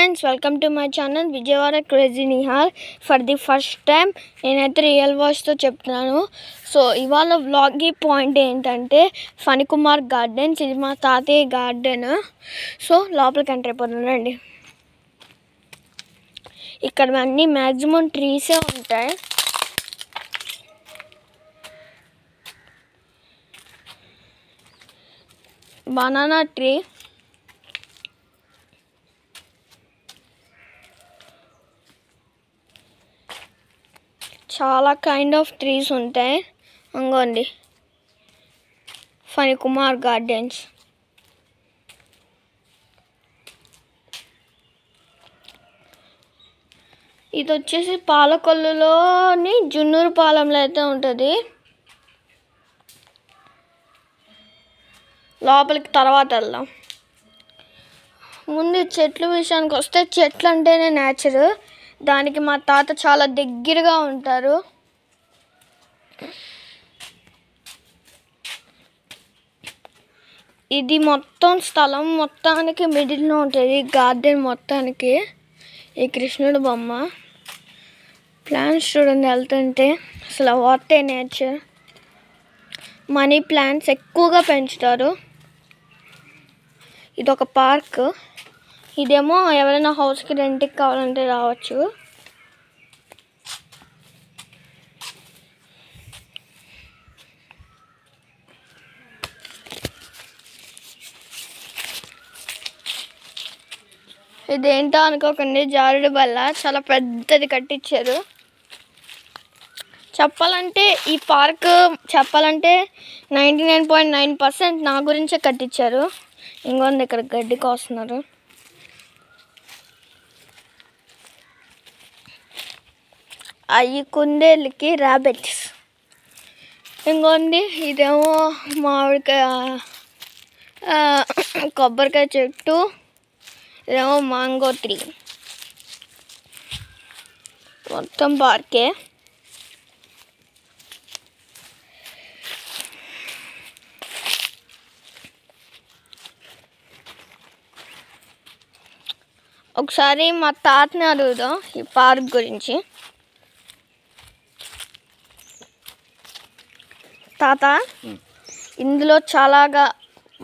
Friends, welcome to my channel Vijayawada crazy Nihal. For the first time నేనైతే real వాయిస్తో చెప్తున్నాను. So ఇవాళ వ్లాగ్ పాయింట్ ఏంటంటే ఫణికుమార్ గార్డెన్స్. ఇది మా తాతయ్య గార్డెన్. సో లోపలికి ఎంటర్ అయిపోతున్నానండి. ఇక్కడ అన్నీ మ్యాక్సిమం ట్రీసే ఉంటాయి. బనానా ట్రీ, చాలా కైండ్ ఆఫ్ ట్రీస్ ఉంటాయి. అంగోండి ఫణికుమార్ గార్డెన్స్. ఇది వచ్చేసి పాలకొల్లులోని జున్నూరు పాలెంలో అయితే ఉంటుంది. లోపలికి తర్వాత వెళ్దాం. ముందు చెట్ల విషయానికి వస్తే, చెట్లు అంటేనే నేచర్. దానికి మా తాత చాలా దగ్గరగా ఉంటారు. ఇది మొత్తం స్థలం మొత్తానికి మిడిల్లో ఉంటుంది. గార్డెన్ మొత్తానికి ఈ కృష్ణుడు బొమ్మ. ప్లాంట్స్ చూడండి వెళ్తుంటే, అసలు what a nature. Money plants ఎక్కువగా పెంచుతారు. ఇది ఒక పార్క్. ఇదేమో ఎవరైనా హౌస్కి రెంట్కి కావాలంటే రావచ్చు. ఇదేంటో అనుకోకండి, జారుడు బల్ల. చాలా పెద్దది కట్టించారు. చెప్పాలంటే ఈ పార్క్ 99.9% నా గురించే కట్టించారు. ఇంకొంది ఇక్కడ గడ్డి కోస్తున్నారు. అవి కుందేళ్ళకి ర్యాబిట్స్. ఇంకొంది ఇదేమో మామిడికాయ కొబ్బరికాయ చెట్టు. ఇదేమో మ్యాంగో ట్రీ. మొత్తం పార్కే. ఒకసారి మా తాతని అడుగుదాం ఈ పార్క్ గురించి. తాత, ఇందులో చాలాగా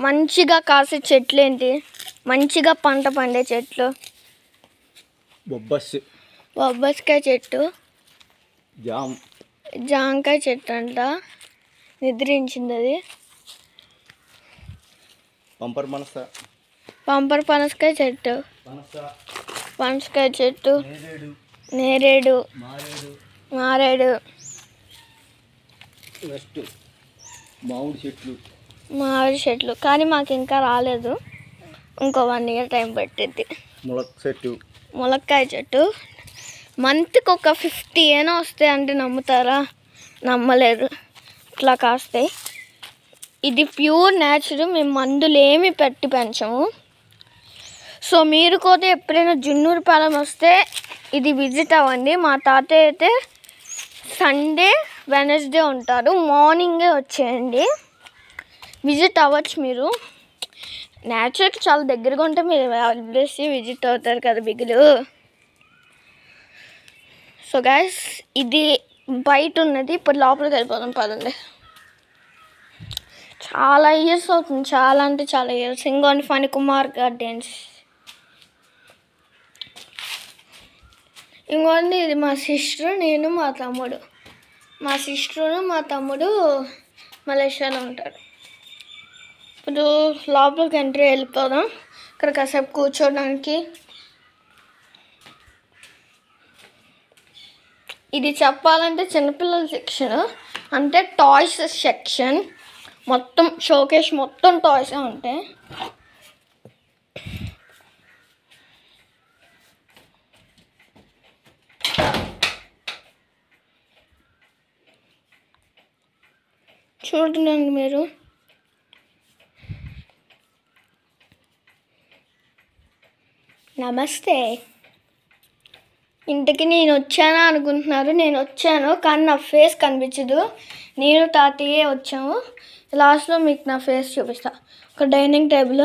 మంచిగా కాసే చెట్లు ఏంటి? మంచిగా పంట పండే చెట్లు? బొబ్బస్కాయ చెట్టు, జామకాయ చెట్టు అంట. నిద్రించింది అది. పంపర్ పనసకాయ చెట్టు, పనసకాయ చెట్టు, నేరేడు, మారేడు, మామిడి చెట్లు. కానీ మాకు ఇంకా రాలేదు. ఇంకో 1 year టైం పట్టిద్ది. ములక్కాయ చెట్టు. మంత్కి ఒక 50 అయినా వస్తాయి అంటే నమ్ముతారా? నమ్మలేరు. ఇట్లా కాస్తాయి. ఇది ప్యూర్ న్యాచురల్. మేము మందులు ఏమి పెట్టి పెంచము. సో మీరు కూడా ఎప్పుడైనా జున్నూరు పాలెం వస్తే ఇది విజిట్ అవ్వండి. మా తాతయ్య అయితే సండే వెనస్డే ఉంటారు. మార్నింగే వచ్చేయండి, విజిట్ అవ్వచ్చు. మీరు నేచర్కి చాలా దగ్గరగా ఉంటే మీరు ఆబ్వియస్లీ విజిట్ అవుతారు కదా బిగులు. సో గైస్, ఇది బయట ఉన్నది. ఇప్పుడు లోపలికి వెళ్ళిపోదాం పదండి. చాలా ఇయర్స్ అవుతుంది, చాలా అంటే చాలా ఇయర్స్. ఇంకోండి ఫణికుమార్ గార్డెన్స్. ఇంకోండి ఇది మా సిస్టర్, నేను, మా తమ్ముడు. మా సిస్టరు మా తమ్ముడు మలేషియాలో ఉంటారు. ఇప్పుడు లోపలికి ఎంట్రీ వెళ్ళిపోదాం. ఇక్కడ కాసేపు కూర్చోడానికి. ఇది చెప్పాలంటే చిన్నపిల్లల సెక్షన్, అంటే టాయ్స్ సెక్షన్. మొత్తం షోకేస్ మొత్తం టాయ్సే ఉంటాయి. చూడండి మీరు. నమస్తే. ఇంటికి నేను వచ్చానా అనుకుంటున్నారు. నేను వచ్చాను, కానీ నా ఫేస్ కనిపించదు. నేను తాతయ్యే వచ్చాము. లాస్ట్లో మీకు నా ఫేస్ చూపిస్తా. ఒక డైనింగ్ టేబుల్,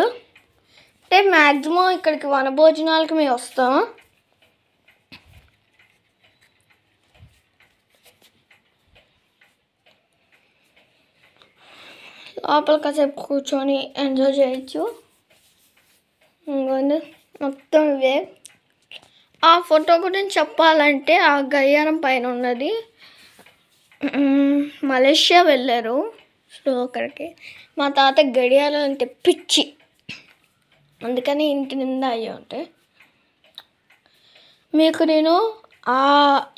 అంటే మ్యాక్సిమం ఇక్కడికి వనభోజనాలకి మేము వస్తాం. లోపల కాసేపు కూర్చొని ఎంజాయ్ చేయొచ్చు. ఇంకొంది మొత్తం ఇవే. ఆ ఫోటో గురించి చెప్పాలంటే ఆ గడియారం పైన ఉన్నది మలేషియా వెళ్ళారు. సో అక్కడికి మా తాత గడియారం అంటే పిచ్చి, అందుకని ఇంటి నిండా అయ్యి ఉంటాయి. మీకు నేను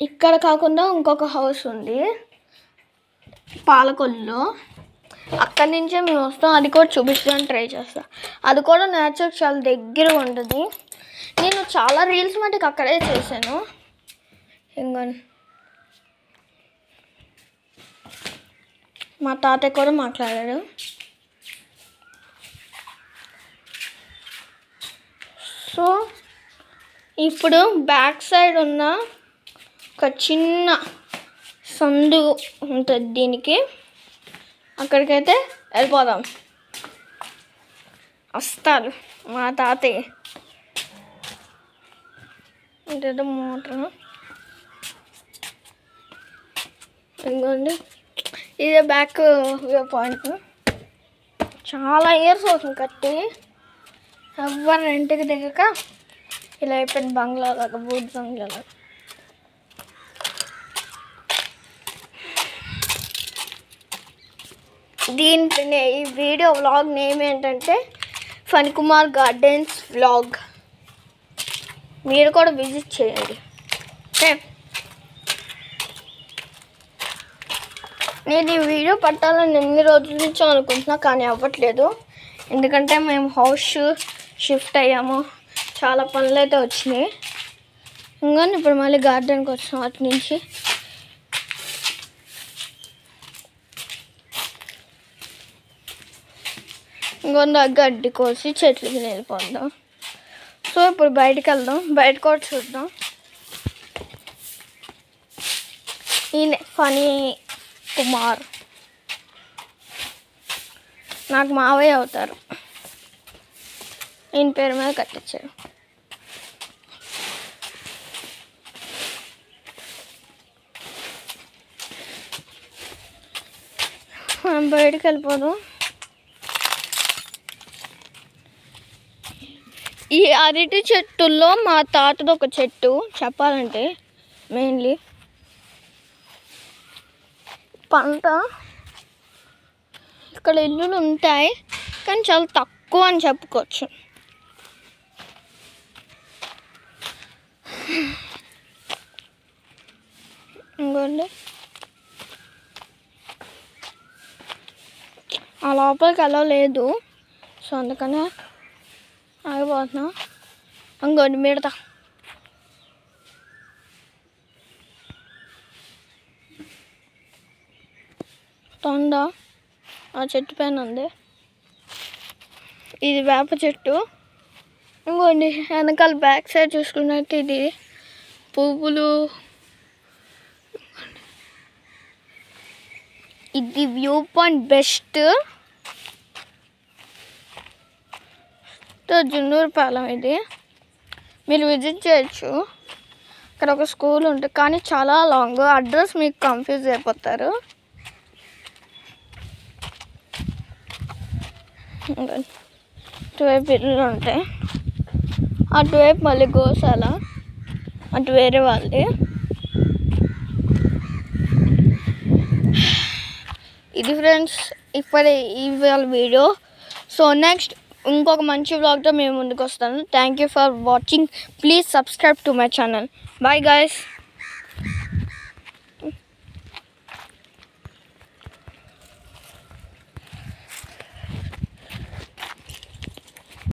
ఇక్కడ కాకుండా ఇంకొక హౌస్ ఉంది పాలకొల్లులో, అక్కడి నుంచే మేము వస్తాం. అది కూడా చూపించడానికి ట్రై చేస్తాం. అది కూడా నేచర్ చాలా దగ్గరగా ఉంటుంది. నేను చాలా రీల్స్ మటుకు అక్కడే చేశాను. ఇంకా మా తాతయ్య కూడా మాట్లాడారు. సో ఇప్పుడు బ్యాక్ సైడ్ ఉన్న ఒక చిన్న సందు ఉంటుంది దీనికి, అక్కడికైతే వెళ్ళిపోదాం. వస్తారు మా తాతయ్య. ఇంకేదో మోటార్ ఇంకోండి, ఇదే బ్యాక్ వ్యూ పాయింట్. చాలా ఇయర్స్ అవుతుంది కట్టి, ఎవరు ఇంటికి దిగక ఇలా అయిపోయింది బంగ్లాలాగా, బూట్ బంగ్లాలాగా. దీని ఈ వీడియో వ్లాగ్ నేమ్ ఏంటంటే ఫణికుమార్ గార్డెన్స్ వ్లాగ్. మీరు కూడా విజిట్ చేయండి. ఓకే, నేను ఈ వీడియో పట్టాలని ఎన్ని రోజుల నుంచో అనుకుంటున్నా, కానీ అవ్వట్లేదు. ఎందుకంటే మేము హౌస్ షిఫ్ట్ అయ్యాము, చాలా పనులు అయితే వచ్చినాయి. ఇంకా ఇప్పుడు మళ్ళీ గార్డెన్కి వచ్చాం. అటు నుంచి ఇంకొంత గడ్డి కోసి చెట్లకి వెళ్ళిపోద్దాం. సో ఇప్పుడు బయటికి వెళ్దాం, బయట కూడా చూద్దాం. ఈయన ఫణి కుమార్, నాకు మావయ్య అవుతారు. ఈయన పేరు మీద కట్టించారు. మనం బయటికి వెళ్ళిపోదాం. ఈ అరటి చెట్టుల్లో మా తాతది ఒక చెట్టు చెప్పాలంటే మెయిన్లీ పంట. ఇక్కడ ఇల్లులు ఉంటాయి కానీ చాలా తక్కువ అని చెప్పుకోవచ్చు. ఇంకోండి ఆ లోపలికి వెళ్ళలేదు, సో అందుకనే ఆగిపోతున్నా. ఇంకోండి మిడత, తొండ ఆ చెట్టు పైన ఉంది. ఇది వేప చెట్టు. ఇంకోండి వెనకాల బ్యాక్ సైడ్ చూసుకున్నట్టు ఇది పువ్వులు. ఇది view point best. Junnuru Palem ఇది, మీరు విజిట్ చేయొచ్చు. ఇక్కడ ఒక స్కూల్ ఉంటుంది కానీ చాలా లాంగ్, అడ్రస్ మీకు కన్ఫ్యూజ్ అయిపోతారు. అటువైపు ఇల్లు ఉంటాయి, అటువైపు మళ్ళీ గోశాల, అటు వేరే వాళ్ళది. ఇది ఫ్రెండ్స్ ఇప్పుడే ఇవాళ వీడియో. సో నెక్స్ట్ ఇంకొక మంచి వ్లాగ్తో మేము ముందుకు వస్తాను. Thank you for watching. Please subscribe to my channel. Bye guys.